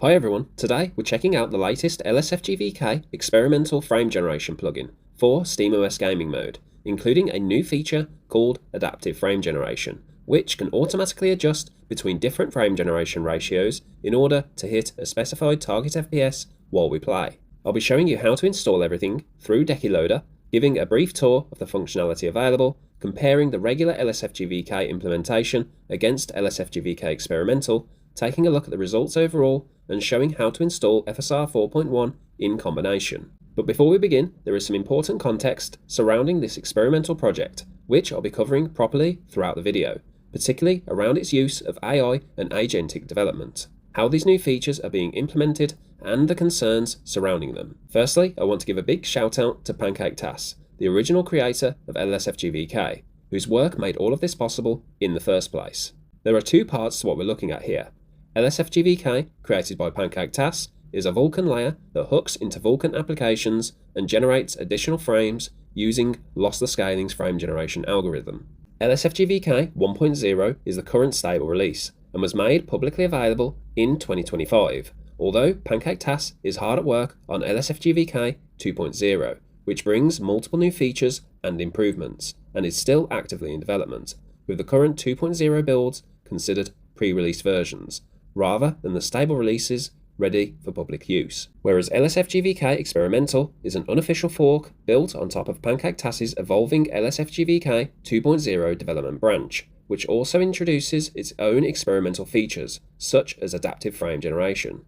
Hi everyone, today we're checking out the latest LSFG-VK Experimental Frame Generation plugin for SteamOS gaming mode, including a new feature called Adaptive Frame Generation, which can automatically adjust between different frame generation ratios in order to hit a specified target FPS while we play. I'll be showing you how to install everything through Decky Loader, giving a brief tour of the functionality available, comparing the regular LSFG-VK implementation against LSFG-VK Experimental, taking a look at the results overall, and showing how to install FSR 4.1 in combination. But before we begin, there is some important context surrounding this experimental project, which I'll be covering properly throughout the video, particularly around its use of AI and agentic development, how these new features are being implemented, and the concerns surrounding them. Firstly, I want to give a big shout out to PancakeTas, the original creator of LSFG-VK, whose work made all of this possible in the first place. There are two parts to what we're looking at here. LSFG-VK, created by PancakeTas, is a Vulkan layer that hooks into Vulkan applications and generates additional frames using Lossless Scaling's frame generation algorithm. LSFG-VK 1.0 is the current stable release and was made publicly available in 2025, although PancakeTas is hard at work on LSFG-VK 2.0, which brings multiple new features and improvements, and is still actively in development, with the current 2.0 builds considered pre-release versions, rather than the stable releases ready for public use. Whereas LSFG-VK Experimental is an unofficial fork built on top of PancakeTas's evolving LSFG-VK 2.0 development branch, which also introduces its own experimental features, such as adaptive frame generation.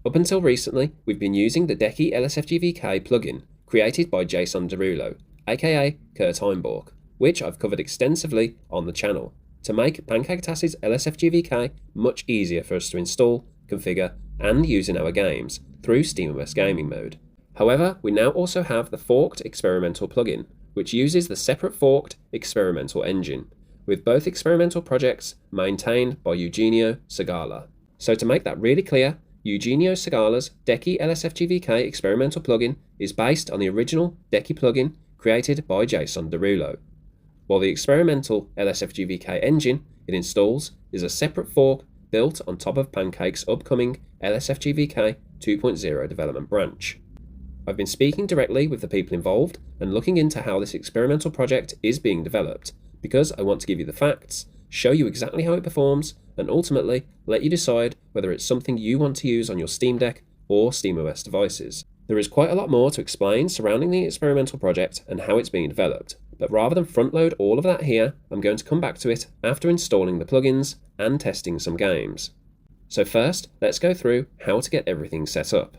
Up until recently, we've been using the Decky LSFG-VK plugin, created by Jason Derulo, aka Kurt Heimborch, which I've covered extensively on the channel, to make PancakeTas's LSFG-VK much easier for us to install, configure, and use in our games through SteamOS gaming mode. However, we now also have the forked experimental plugin, which uses the separate forked experimental engine, with both experimental projects maintained by Eugenio Segala. So to make that really clear, Eugenio Segala's Decky LSFG-VK experimental plugin is based on the original Decky plugin created by Jason Derulo, while the experimental LSFG-VK engine it installs is a separate fork built on top of Pancake's upcoming LSFG-VK 2.0 development branch. I've been speaking directly with the people involved and looking into how this experimental project is being developed, because I want to give you the facts, show you exactly how it performs, and ultimately let you decide whether it's something you want to use on your Steam Deck or SteamOS devices. There is quite a lot more to explain surrounding the experimental project and how it's being developed, but rather than front load all of that here, I'm going to come back to it after installing the plugins and testing some games. So first, let's go through how to get everything set up.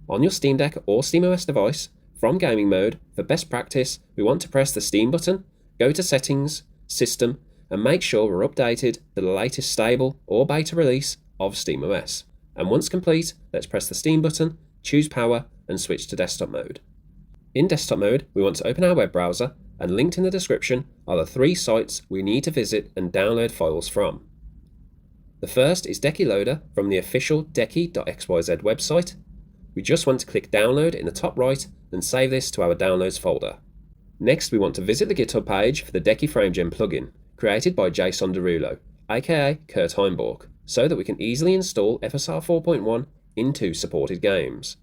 On your Steam Deck or SteamOS device, from gaming mode, for best practice, we want to press the Steam button, go to Settings, System, and make sure we're updated to the latest stable or beta release of SteamOS. And once complete, let's press the Steam button, choose Power, and switch to desktop mode. In desktop mode, we want to open our web browser, and linked in the description are the 3 sites we need to visit and download files from. The first is Decky Loader from the official decky.xyz website. We just want to click download in the top right and save this to our downloads folder. Next, we want to visit the GitHub page for the Decky Frame Gen plugin, created by Jason Derulo, aka Kurt Heimborch, so that we can easily install FSR 4.1 into supported games.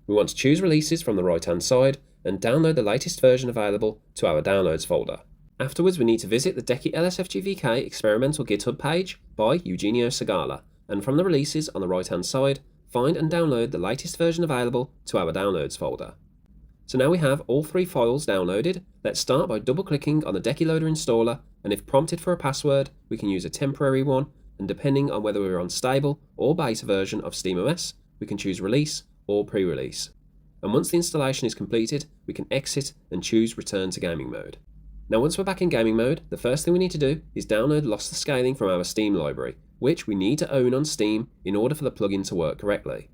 We want to choose releases from the right hand side and download the latest version available to our downloads folder. Afterwards, we need to visit the Decky LSFG-VK Experimental GitHub page by Eugenio Segala, and from the releases on the right hand side, find and download the latest version available to our downloads folder. So now we have all 3 files downloaded. Let's start by double clicking on the Decky Loader installer, and if prompted for a password, we can use a temporary one, and depending on whether we're on stable or beta version of SteamOS, we can choose release or pre-release. And once the installation is completed, we can exit and choose return to gaming mode. Now once we're back in gaming mode, the first thing we need to do is download Lossless Scaling from our Steam library, which we need to own on Steam in order for the plugin to work correctly.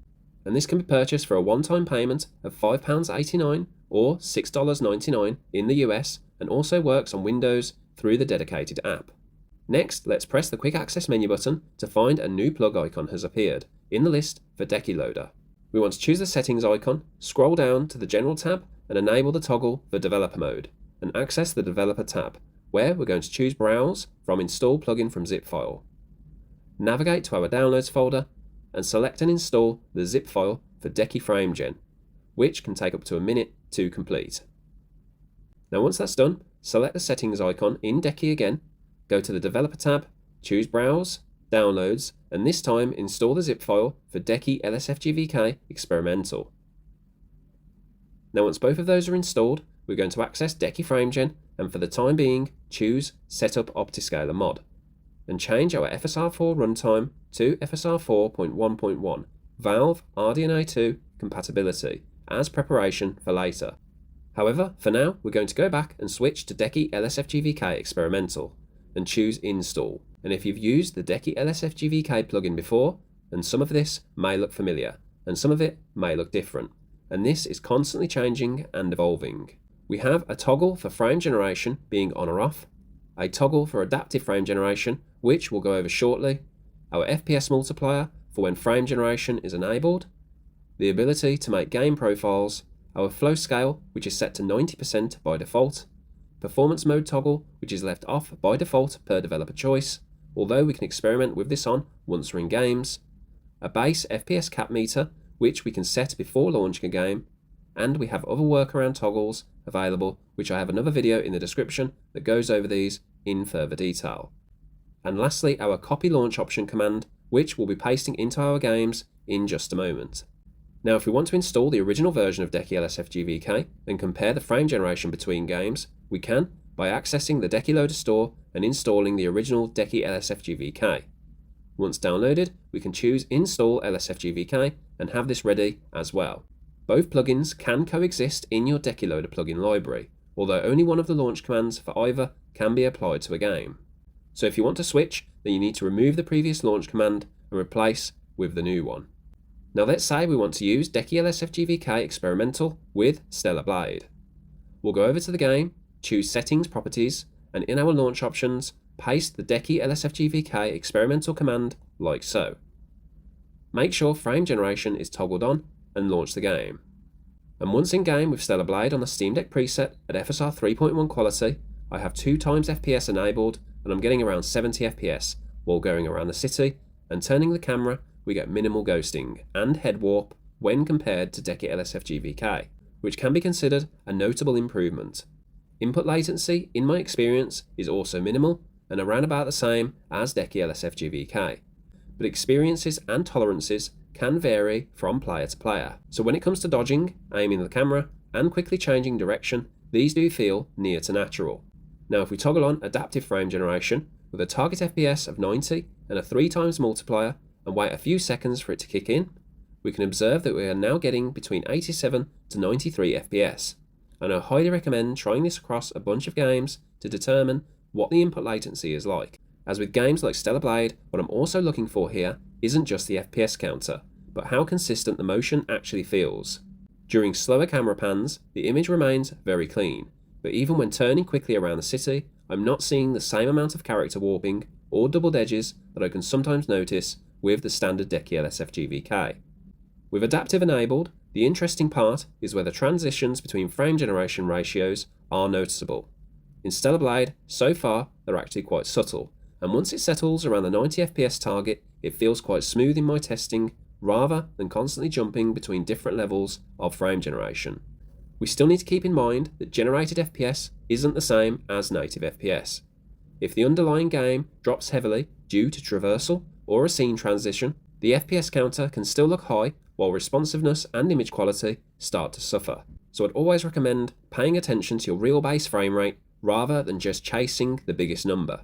And this can be purchased for a one-time payment of £5.89 or $6.99 in the US, and also works on Windows through the dedicated app. Next, let's press the Quick Access menu button to find a new plug icon has appeared in the list for Decky Loader. We want to choose the Settings icon, scroll down to the General tab, and enable the toggle for Developer mode, and access the Developer tab, where we're going to choose Browse from Install Plugin from Zip file. Navigate to our Downloads folder, and select and install the zip file for Decky Frame Gen, which can take up to a minute to complete. Now once that's done, select the settings icon in Decky again, go to the Developer tab, choose Browse, Downloads, and this time install the zip file for Decky LSFG-VK Experimental. Now once both of those are installed, we're going to access Decky Frame Gen, and for the time being, choose Setup Optiscaler mod, and change our FSR4 runtime to FSR 4.1.1 Valve RDNA 2 compatibility as preparation for later. However, for now, we're going to go back and switch to Decky LSFG-VK Experimental and choose Install. And if you've used the Decky LSFG-VK plugin before, then some of this may look familiar, and some of it may look different. And this is constantly changing and evolving. We have a toggle for frame generation being on or off, a toggle for adaptive frame generation, which we'll go over shortly, our FPS multiplier for when frame generation is enabled, the ability to make game profiles, our flow scale, which is set to 90% by default, performance mode toggle, which is left off by default per developer choice, although we can experiment with this on once we're in games, a base FPS cap meter, which we can set before launching a game, and we have other workaround toggles available, which I have another video in the description that goes over these in further detail. And lastly, our copy launch option command, which we'll be pasting into our games in just a moment. Now if we want to install the original version of Decky LSFG-VK and compare the frame generation between games, we can by accessing the Decky Loader store and installing the original Decky LSFG-VK. Once downloaded, we can choose Install LSFG-VK and have this ready as well. Both plugins can coexist in your Decky Loader plugin library, although only one of the launch commands for either can be applied to a game. So if you want to switch, then you need to remove the previous launch command and replace with the new one. Now let's say we want to use Decky LSFG-VK Experimental with Stellar Blade. We'll go over to the game, choose Settings Properties, and in our launch options, paste the Decky LSFG-VK Experimental command like so. Make sure frame generation is toggled on and launch the game. And once in game with Stellar Blade on the Steam Deck preset at FSR 3.1 quality, I have 2x FPS enabled and I'm getting around 70 FPS while going around the city, and turning the camera we get minimal ghosting and head warp when compared to Decky LSFG-VK, which can be considered a notable improvement. Input latency, in my experience, is also minimal and around about the same as Decky LSFG-VK, but experiences and tolerances can vary from player to player. So when it comes to dodging, aiming the camera, and quickly changing direction, these do feel near to natural. Now if we toggle on adaptive frame generation with a target FPS of 90 and a 3x multiplier and wait a few seconds for it to kick in, we can observe that we are now getting between 87 to 93 FPS. And I highly recommend trying this across a bunch of games to determine what the input latency is like. As with games like Stellar Blade, what I'm also looking for here isn't just the FPS counter, but how consistent the motion actually feels. During slower camera pans, the image remains very clean, but even when turning quickly around the city, I'm not seeing the same amount of character warping or doubled edges that I can sometimes notice with the standard Decky LSFG-VK. With adaptive enabled, the interesting part is where the transitions between frame generation ratios are noticeable. In Stellar Blade, so far, they're actually quite subtle, and once it settles around the 90 FPS target, it feels quite smooth in my testing, rather than constantly jumping between different levels of frame generation. We still need to keep in mind that generated FPS isn't the same as native FPS. If the underlying game drops heavily due to traversal or a scene transition, the FPS counter can still look high while responsiveness and image quality start to suffer. So I'd always recommend paying attention to your real base frame rate rather than just chasing the biggest number.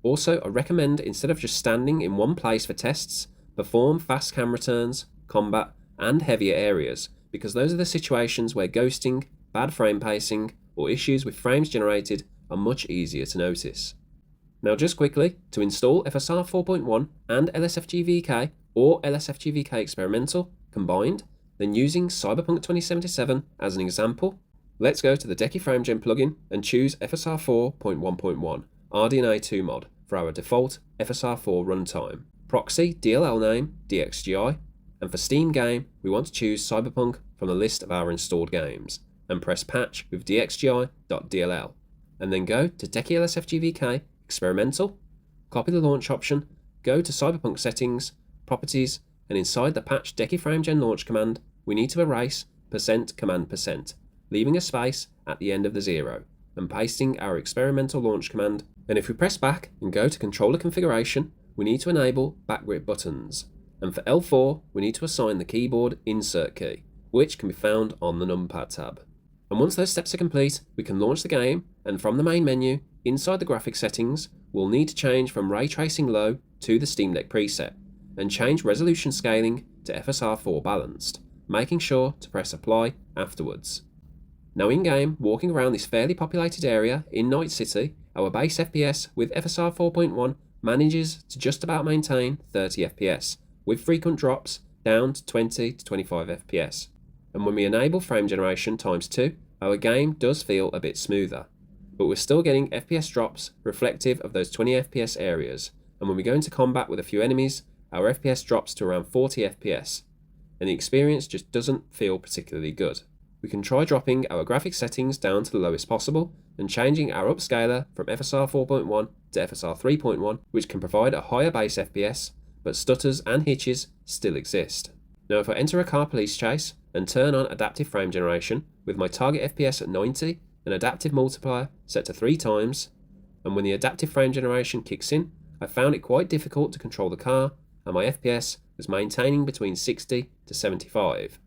Also, I recommend instead of just standing in one place for tests, perform fast camera turns, combat, and heavier areas, because those are the situations where ghosting, bad frame pacing, or issues with frames generated are much easier to notice. Now just quickly, to install FSR 4.1 and LSFG-VK or LSFG-VK Experimental combined, then using Cyberpunk 2077 as an example, let's go to the Decky Frame Gen plugin and choose FSR 4.1.1 RDNA 2 mod for our default FSR 4 runtime. Proxy DLL name DXGI, and for Steam game we want to choose Cyberpunk from the list of our installed games, and press patch with dxgi.dll, and then go to Decky LSFG-VK Experimental, copy the launch option, go to Cyberpunk settings, properties, and inside the patch Decky Frame Gen launch command, we need to erase %command%, leaving a space at the end of the 0, and pasting our experimental launch command. And if we press back and go to controller configuration, we need to enable back grip buttons. And for L4, we need to assign the keyboard insert key, which can be found on the numpad tab. And once those steps are complete, we can launch the game, and from the main menu, inside the graphics settings, we'll need to change from ray tracing low to the Steam Deck preset, and change resolution scaling to FSR 4 balanced, making sure to press apply afterwards. Now in-game, walking around this fairly populated area in Night City, our base FPS with FSR 4.1 manages to just about maintain 30 FPS, with frequent drops down to 20 to 25 FPS. And when we enable frame generation ×2, our game does feel a bit smoother, but we're still getting FPS drops reflective of those 20 FPS areas, and when we go into combat with a few enemies, our FPS drops to around 40 FPS, and the experience just doesn't feel particularly good. We can try dropping our graphics settings down to the lowest possible, and changing our upscaler from FSR 4.1 to FSR 3.1, which can provide a higher base FPS, but stutters and hitches still exist. Now if I enter a car police chase and turn on adaptive frame generation with my target FPS at 90 and adaptive multiplier set to 3 times, and when the adaptive frame generation kicks in, I found it quite difficult to control the car, and my FPS was maintaining between 60 to 75.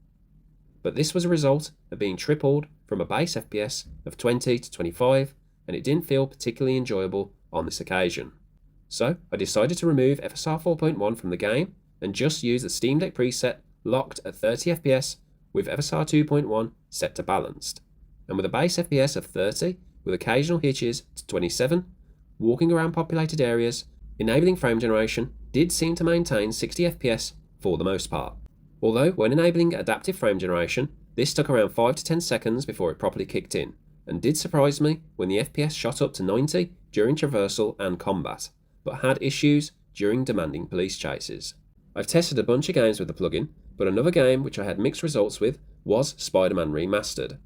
But this was a result of being tripled from a base FPS of 20 to 25, and it didn't feel particularly enjoyable on this occasion. So I decided to remove FSR 4.1 from the game and just use the Steam Deck preset locked at 30 FPS with FSR 2.1 set to balanced. And with a base FPS of 30 with occasional hitches to 27, walking around populated areas, enabling frame generation did seem to maintain 60 FPS for the most part. Although when enabling adaptive frame generation, this took around 5 to 10 seconds before it properly kicked in, and did surprise me when the FPS shot up to 90 during traversal and combat, but had issues during demanding police chases. I've tested a bunch of games with the plugin, but another game which I had mixed results with was Spider-Man Remastered.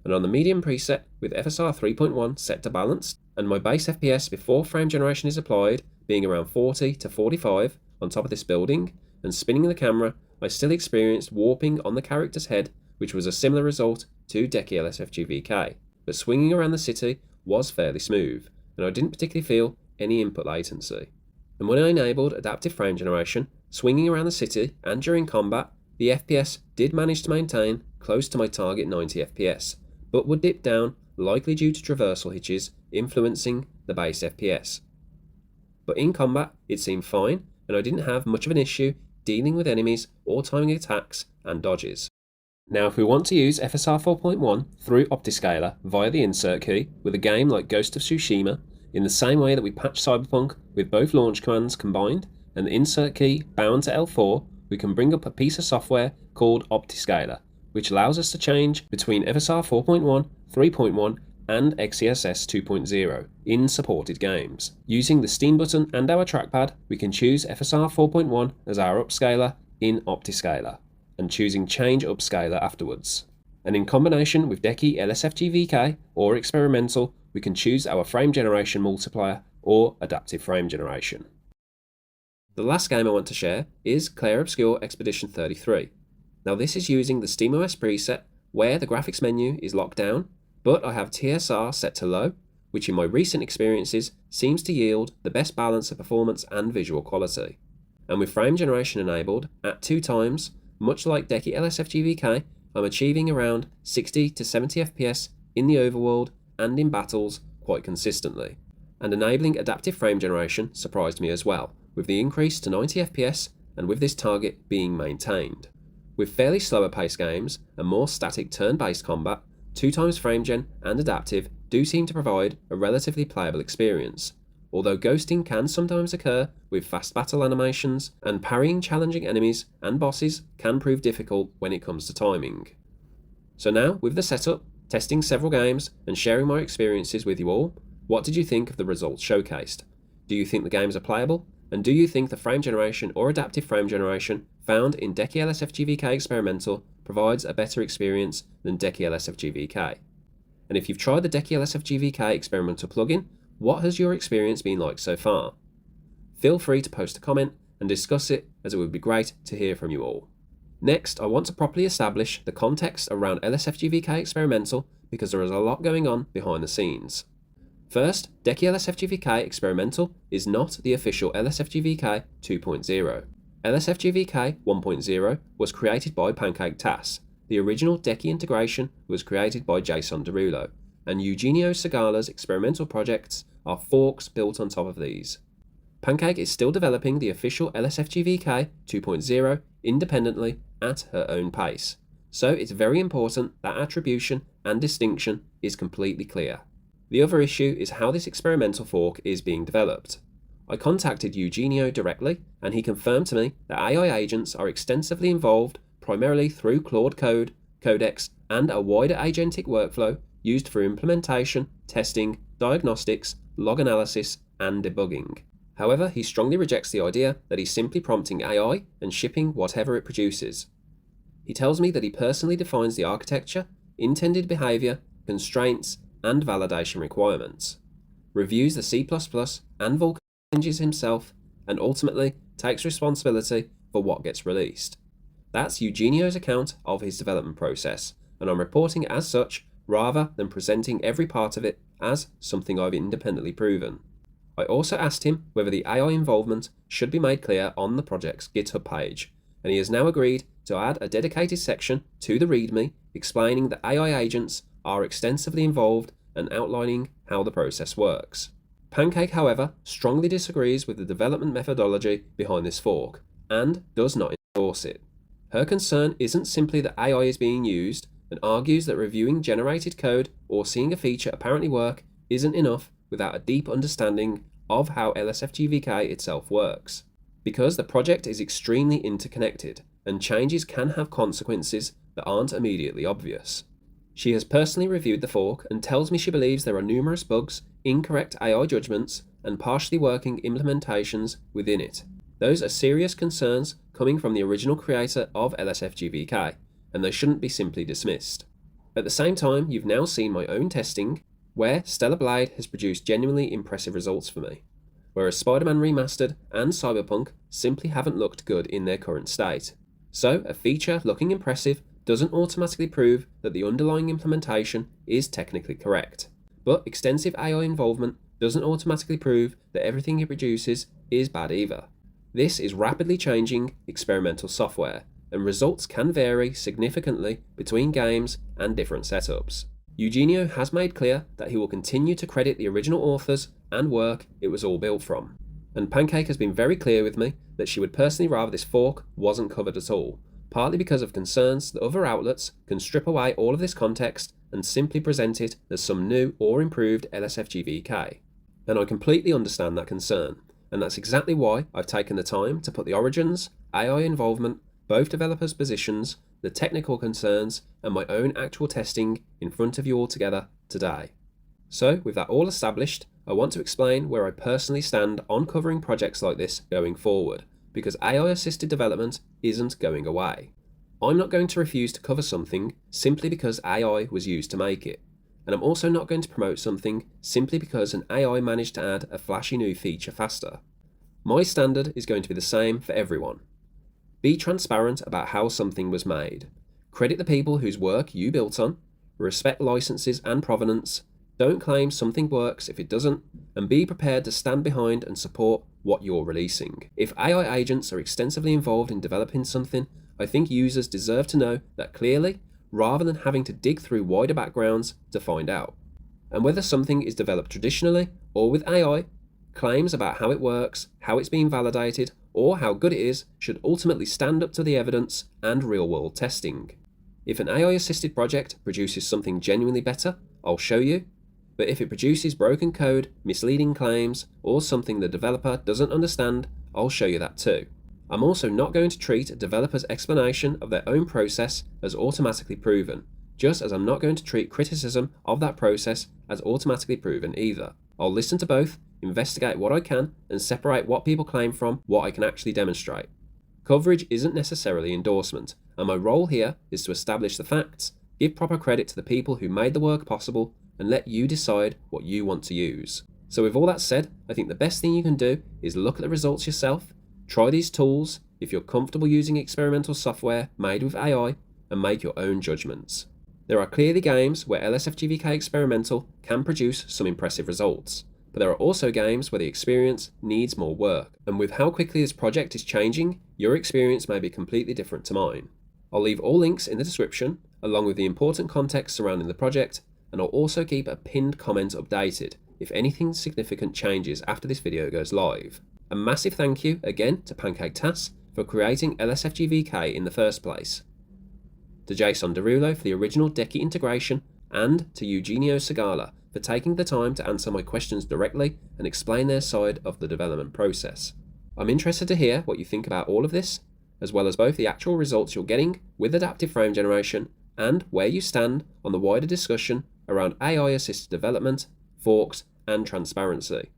And on the medium preset with FSR 3.1 set to balanced, and my base FPS before frame generation is applied being around 40 to 45 on top of this building, and spinning the camera, I still experienced warping on the character's head, which was a similar result to Decky LSFG-VK, but swinging around the city was fairly smooth, and I didn't particularly feel any input latency. And when I enabled adaptive frame generation, swinging around the city and during combat, the FPS did manage to maintain close to my target 90 FPS, but would dip down, likely due to traversal hitches influencing the base FPS. But in combat, it seemed fine, and I didn't have much of an issue dealing with enemies or timing attacks and dodges. Now if we want to use FSR 4.1 through Optiscaler via the insert key with a game like Ghost of Tsushima, in the same way that we patched Cyberpunk with both launch commands combined and the insert key bound to L4, we can bring up a piece of software called Optiscaler, which allows us to change between FSR 4.1, 3.1 and XeSS 2.0 in supported games. Using the Steam button and our trackpad, we can choose FSR 4.1 as our upscaler in Optiscaler, and choosing Change Upscaler afterwards. And in combination with Decky LSFG-VK or Experimental, we can choose our frame generation multiplier or adaptive frame generation. The last game I want to share is Clair Obscur Expedition 33. Now this is using the SteamOS preset where the graphics menu is locked down, but I have TSR set to low, which in my recent experiences seems to yield the best balance of performance and visual quality. And with frame generation enabled at 2 times, much like Decky LSFG-VK, I'm achieving around 60 to 70 FPS in the overworld and in battles quite consistently. And enabling adaptive frame generation surprised me as well, with the increase to 90 FPS and with this target being maintained. With fairly slower paced games and more static turn-based combat, 2 times frame gen and adaptive do seem to provide a relatively playable experience, although ghosting can sometimes occur with fast battle animations, and parrying challenging enemies and bosses can prove difficult when it comes to timing. So now, with the setup, testing several games and sharing my experiences with you all, what did you think of the results showcased? Do you think the games are playable? And do you think the frame generation or adaptive frame generation found in Decky LSFG-VK Experimental provides a better experience than Decky LSFG-VK? And if you've tried the Decky LSFG-VK Experimental plugin, what has your experience been like so far? Feel free to post a comment and discuss it, as it would be great to hear from you all. Next, I want to properly establish the context around LSFG-VK Experimental because there is a lot going on behind the scenes. First, Decky LSFG-VK Experimental is not the official LSFG-VK 2.0. LSFG-VK 1.0 was created by Pancake TAS. The original Decky integration was created by Jason Derulo, and Eugenio Segala's experimental projects are forks built on top of these. Pancake is still developing the official LSFG-VK 2.0 independently at her own pace, so it's very important that attribution and distinction is completely clear. The other issue is how this experimental fork is being developed. I contacted Eugenio directly, and he confirmed to me that AI agents are extensively involved primarily through Claude Code, Codex, and a wider agentic workflow used for implementation, testing, diagnostics, log analysis, and debugging. However, he strongly rejects the idea that he's simply prompting AI and shipping whatever it produces. He tells me that he personally defines the architecture, intended behavior, constraints, and validation requirements, reviews the C++ and Vulkan changes himself, and ultimately takes responsibility for what gets released. That's Eugenio's account of his development process, and I'm reporting it as such rather than presenting every part of it as something I've independently proven. I also asked him whether the AI involvement should be made clear on the project's GitHub page, and he has now agreed to add a dedicated section to the README explaining that AI agents are extensively involved and outlining how the process works. Pancake, however, strongly disagrees with the development methodology behind this fork and does not endorse it. Her concern isn't simply that AI is being used, and argues that reviewing generated code or seeing a feature apparently work isn't enough without a deep understanding of how LSFG-VK itself works, because the project is extremely interconnected and changes can have consequences that aren't immediately obvious. She has personally reviewed the fork and tells me she believes there are numerous bugs, incorrect AI judgments, and partially working implementations within it. Those are serious concerns coming from the original creator of LSFG-VK, and they shouldn't be simply dismissed. At the same time, you've now seen my own testing, where Stellar Blade has produced genuinely impressive results for me, whereas Spider-Man Remastered and Cyberpunk simply haven't looked good in their current state. So, a feature looking impressive doesn't automatically prove that the underlying implementation is technically correct. But extensive AI involvement doesn't automatically prove that everything it produces is bad either. This is rapidly changing experimental software, and results can vary significantly between games and different setups. Eugenio has made clear that he will continue to credit the original authors and work it was all built from, and Pancake has been very clear with me that she would personally rather this fork wasn't covered at all, partly because of concerns that other outlets can strip away all of this context and simply present it as some new or improved LSFG-VK. And I completely understand that concern, and that's exactly why I've taken the time to put the origins, AI involvement, both developers' positions, the technical concerns, and my own actual testing in front of you all together today. So, with that all established, I want to explain where I personally stand on covering projects like this going forward, because AI-assisted development isn't going away. I'm not going to refuse to cover something simply because AI was used to make it, and I'm also not going to promote something simply because an AI managed to add a flashy new feature faster. My standard is going to be the same for everyone. Be transparent about how something was made. Credit the people whose work you built on. Respect licenses and provenance. Don't claim something works if it doesn't, and be prepared to stand behind and support what you're releasing. If AI agents are extensively involved in developing something, I think users deserve to know that clearly, rather than having to dig through wider backgrounds to find out. And whether something is developed traditionally or with AI, claims about how it works, how it's being validated, or how good it is should ultimately stand up to the evidence and real-world testing. If an AI-assisted project produces something genuinely better, I'll show you, but if it produces broken code, misleading claims, or something the developer doesn't understand, I'll show you that too. I'm also not going to treat a developer's explanation of their own process as automatically proven, just as I'm not going to treat criticism of that process as automatically proven either. I'll listen to both, investigate what I can, and separate what people claim from what I can actually demonstrate. Coverage isn't necessarily endorsement, and my role here is to establish the facts, give proper credit to the people who made the work possible, and let you decide what you want to use. So with all that said, I think the best thing you can do is look at the results yourself, Try these tools if you're comfortable using experimental software made with AI and make your own judgments. There are clearly games where LSFG-VK Experimental can produce some impressive results, but there are also games where the experience needs more work, and with how quickly this project is changing, your experience may be completely different to mine. I'll leave all links in the description, along with the important context surrounding the project, and I'll also keep a pinned comment updated if anything significant changes after this video goes live. A massive thank you again to PancakeTAS for creating LSFG-VK in the first place, to Jason Derulo for the original Decky integration, and to Eugenio Segala for taking the time to answer my questions directly and explain their side of the development process. I'm interested to hear what you think about all of this, as well as both the actual results you're getting with adaptive frame generation and where you stand on the wider discussion around AI-assisted development, forks, and transparency.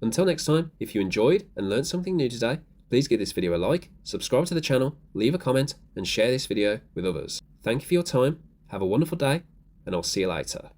Until next time, if you enjoyed and learned something new today, please give this video a like, subscribe to the channel, leave a comment, and share this video with others. Thank you for your time, have a wonderful day, and I'll see you later.